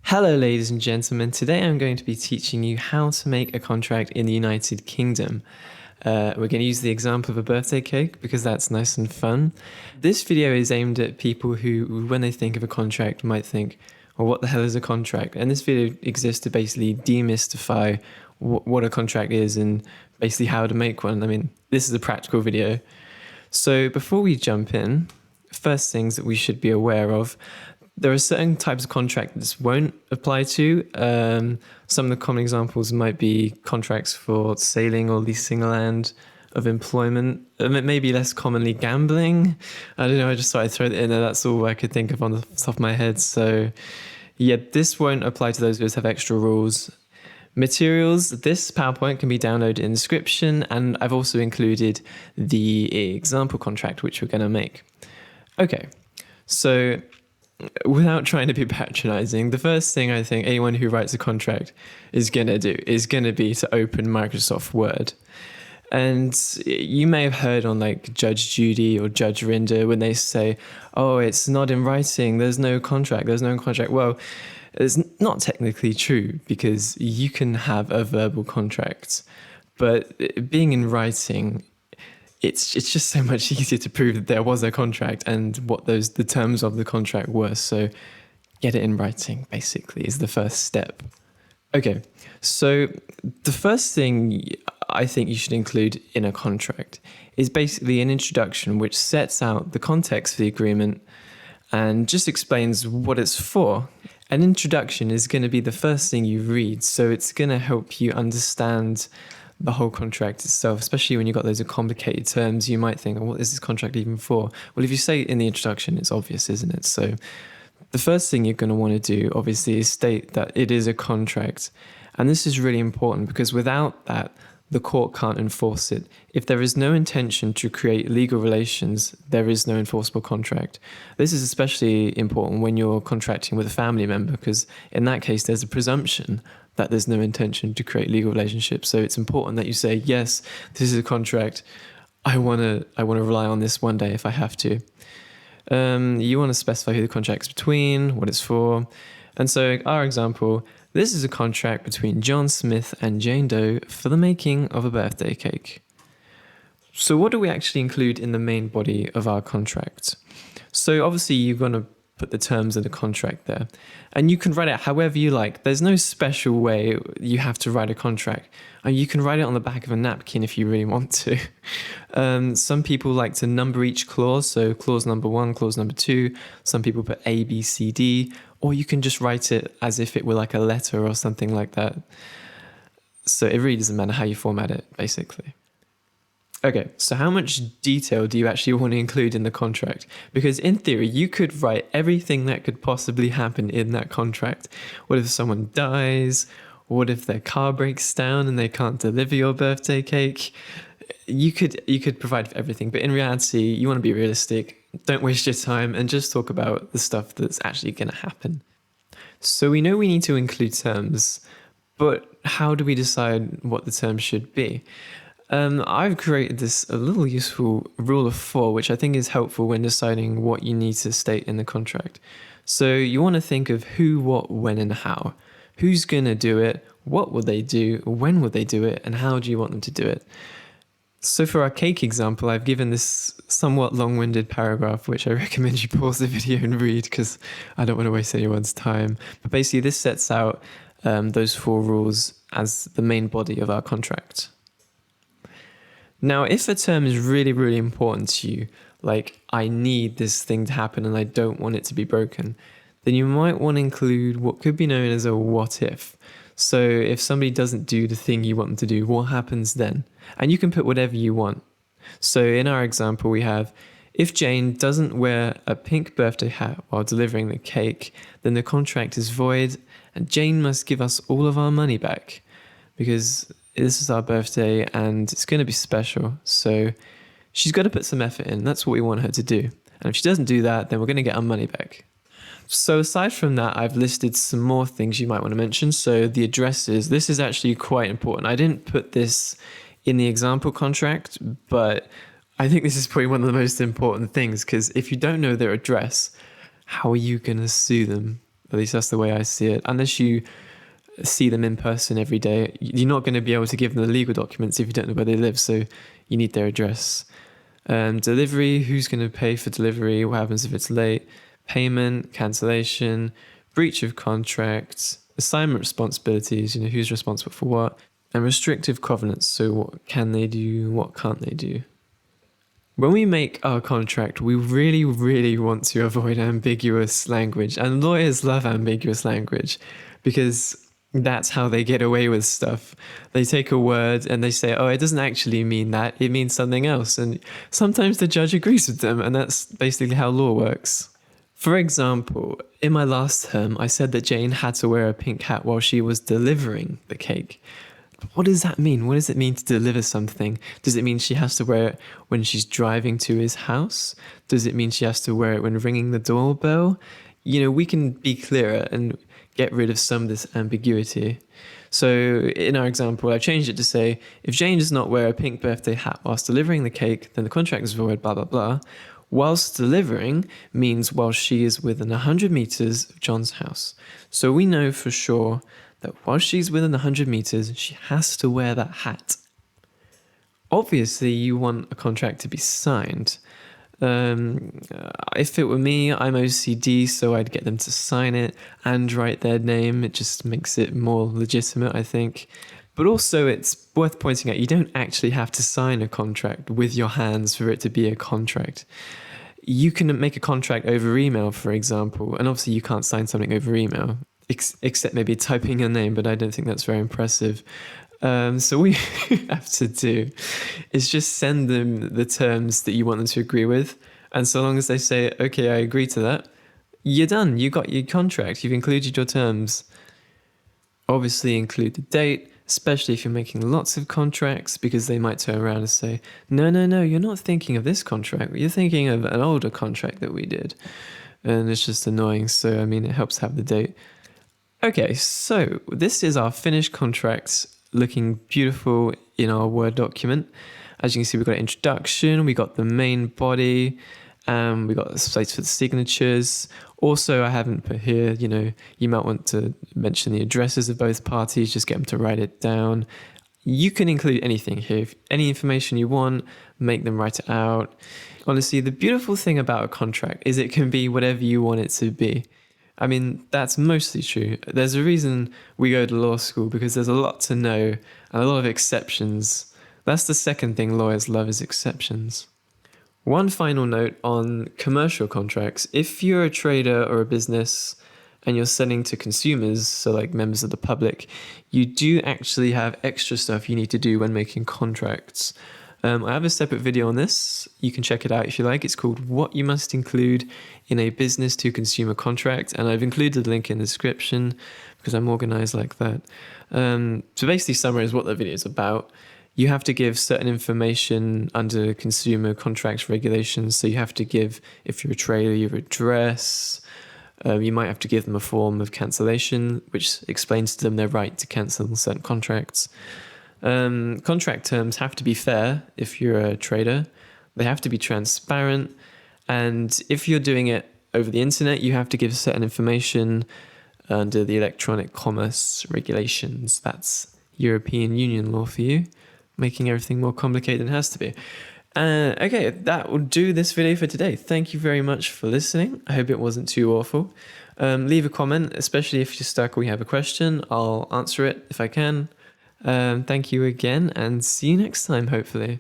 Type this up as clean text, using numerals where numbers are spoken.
Hello, ladies and gentlemen. Today I'm going to be teaching you how to make a contract in the United Kingdom. We're going to use the example of a birthday cake because that's nice and fun. This video is aimed at people who, when they think of a contract, might think, well, what the hell is a contract? And this video exists to basically demystify what a contract is and basically how to make one. I mean, this is a practical video. So before we jump in, first things that we should be aware of, there are certain types of contract this won't apply to. Some of the common examples might be contracts for sailing or leasing land, of employment, maybe less commonly gambling. I don't know, I just thought I'd throw it in there. That's all I could think of on the top of my head. So yeah, this won't apply to those videos have extra rules. Materials, this PowerPoint can be downloaded in the description, and I've also included the example contract which we're going to make. Okay, so without trying to be patronizing, the first thing I think anyone who writes a contract is going to do is going to be to open Microsoft Word. And you may have heard on like Judge Judy or Judge Rinder when they say, oh, it's not in writing, there's no contract. Well, it's not technically true because you can have a verbal contract, but being in writing, it's just so much easier to prove that there was a contract and what the terms of the contract were. So get it in writing, basically, is the first step. Okay, so the first thing I think you should include in a contract is basically an introduction which sets out the context for the agreement and just explains what it's for. An introduction is going to be the first thing you read, so it's going to help you understand the whole contract itself, especially when you've got those complicated terms. You might think, oh, what is this contract even for? Well, if you say it in the introduction, it's obvious, isn't it? So the first thing you're going to want to do, obviously, is state that it is a contract. And this is really important because without that, the court can't enforce it. If there is no intention to create legal relations, there is no enforceable contract. This is especially important when you're contracting with a family member, because in that case, there's a presumption that there's no intention to create legal relationships. So it's important that you say, yes, this is a contract. I want to rely on this one day if I have to. You want to specify who the contract's between, what it's for. And so our example, this is a contract between John Smith and Jane Doe for the making of a birthday cake. So what do we actually include in the main body of our contract? So obviously you're going to put the terms of the contract there, and you can write it however you like. There's no special way you have to write a contract. You can write it on the back of a napkin if you really want to. Some people like to number each clause, so clause number 1, clause number 2. Some people put A, B, C, D, or you can just write it as if it were like a letter or something like that. So it really doesn't matter how you format it, basically. Okay, so how much detail do you actually want to include in the contract? Because in theory, you could write everything that could possibly happen in that contract. What if someone dies? What if their car breaks down and they can't deliver your birthday cake? You could provide for everything, but in reality, you want to be realistic. Don't waste your time and just talk about the stuff that's actually going to happen. So we know we need to include terms, but how do we decide what the terms should be? I've created a little useful rule of 4, which I think is helpful when deciding what you need to state in the contract. So you want to think of who, what, when, and how. Who's going to do it? What will they do? When will they do it? And how do you want them to do it? So for our cake example, I've given this somewhat long-winded paragraph, which I recommend you pause the video and read because I don't want to waste anyone's time. But basically, this sets out those 4 rules as the main body of our contract. Now, if a term is really, really important to you, like I need this thing to happen and I don't want it to be broken, then you might want to include what could be known as a what if. So if somebody doesn't do the thing you want them to do, what happens then? And you can put whatever you want. So in our example, we have, if Jane doesn't wear a pink birthday hat while delivering the cake, then the contract is void and Jane must give us all of our money back because this is our birthday and it's going to be special. So she's got to put some effort in. That's what we want her to do. And if she doesn't do that, then we're going to get our money back. So aside from that, I've listed some more things you might want to mention. So the addresses, this is actually quite important. I didn't put this in the example contract, but I think this is probably one of the most important things because if you don't know their address, how are you going to sue them? At least that's the way I see it. Unless you see them in person every day, you're not going to be able to give them the legal documents if you don't know where they live. So you need their address. Delivery, who's going to pay for delivery? What happens if it's late? Payment, cancellation, breach of contract, assignment responsibilities, who's responsible for what, and restrictive covenants. So what can they do? What can't they do? When we make our contract, we really, really want to avoid ambiguous language. And lawyers love ambiguous language because that's how they get away with stuff. They take a word and they say, oh, it doesn't actually mean that. It means something else. And sometimes the judge agrees with them. And that's basically how law works. For example, in my last term, I said that Jane had to wear a pink hat while she was delivering the cake. What does that mean? What does it mean to deliver something? Does it mean she has to wear it when she's driving to his house? Does it mean she has to wear it when ringing the doorbell? We can be clearer and get rid of some of this ambiguity. So in our example, I changed it to say, if Jane does not wear a pink birthday hat whilst delivering the cake, then the contract is void, blah, blah, blah. Whilst delivering means while she is within 100 meters of John's house. So we know for sure that while she's within 100 meters, she has to wear that hat. Obviously, you want a contract to be signed. If it were me, I'm OCD, so I'd get them to sign it and write their name. It just makes it more legitimate, I think. But also, it's worth pointing out, you don't actually have to sign a contract with your hands for it to be a contract. You can make a contract over email, for example, and obviously you can't sign something over email, except maybe typing your name, but I don't think that's very impressive. So what you have to do is just send them the terms that you want them to agree with. And so long as they say, okay, I agree to that, you're done. You got your contract. You've included your terms. Obviously include the date, especially if you're making lots of contracts, because they might turn around and say, no, you're not thinking of this contract. You're thinking of an older contract that we did. And it's just annoying. So, it helps have the date. Okay, so this is our finished contract looking beautiful in our Word document. As you can see, we've got an introduction, we got the main body, we got the space for the signatures. Also, I haven't put here, you might want to mention the addresses of both parties, just get them to write it down. You can include anything here. If any information you want, make them write it out. Honestly, the beautiful thing about a contract is it can be whatever you want it to be. That's mostly true. There's a reason we go to law school, because there's a lot to know and a lot of exceptions. That's the second thing lawyers love, is exceptions. One final note on commercial contracts. If you're a trader or a business and you're selling to consumers, so like members of the public, you do actually have extra stuff you need to do when making contracts. I have a separate video on this. You can check it out if you like. It's called What You Must Include in a Business to Consumer Contract. And I've included the link in the description because I'm organized like that. To basically summarize what the video is about, you have to give certain information under consumer contracts regulations. So you have to give, if you're a trader, your address. You might have to give them a form of cancellation, which explains to them their right to cancel certain contracts. Contract terms have to be fair if you're a trader. They have to be transparent. And if you're doing it over the internet, you have to give certain information under the electronic commerce regulations. That's European Union law for you, making everything more complicated than it has to be. Okay, that will do this video for today. Thank you very much for listening. I hope it wasn't too awful. Leave a comment, especially if you're stuck or you have a question. I'll answer it if I can. Thank you again, and see you next time, hopefully.